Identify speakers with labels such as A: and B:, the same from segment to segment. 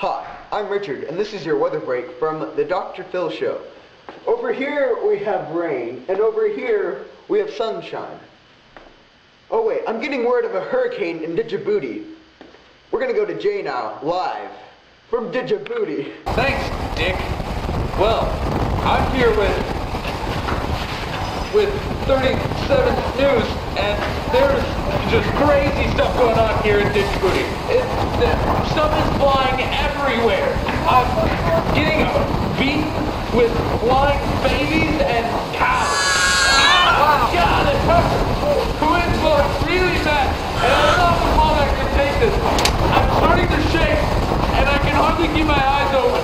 A: Hi, I'm Richard, and this is your weather break from the Dr. Phil Show. Over here we have rain, and over here we have sunshine. Oh wait, I'm getting word of a hurricane in Djibouti. We're gonna go to Jay now, live, from Djibouti.
B: Thanks, Dick. Well, I'm here with 37 News, and there's just crazy stuff going on here in Djibouti. Stuff is flying everywhere. I'm getting beaten with flying babies and cows. Oh, God, it hurts. The wind blowing really bad, and I don't know how long I can take this. I'm starting to shake, and I can hardly keep my eyes open.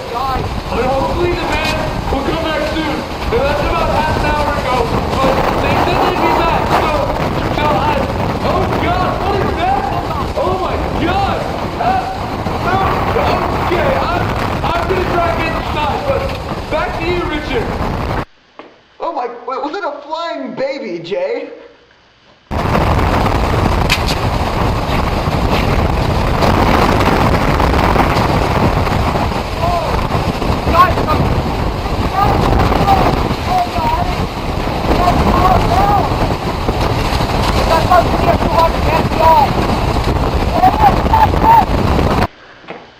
B: But hopefully the man will come back soon. They left about half an hour ago, but they said they'd be back, so oh God, what is that? Oh my God! Okay, I'm gonna try and get inside, but back to you, Richard.
A: Oh my, was it a flying baby, Jay?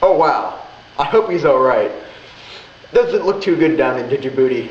A: Oh wow, I hope he's alright. Doesn't look too good down in Djibouti.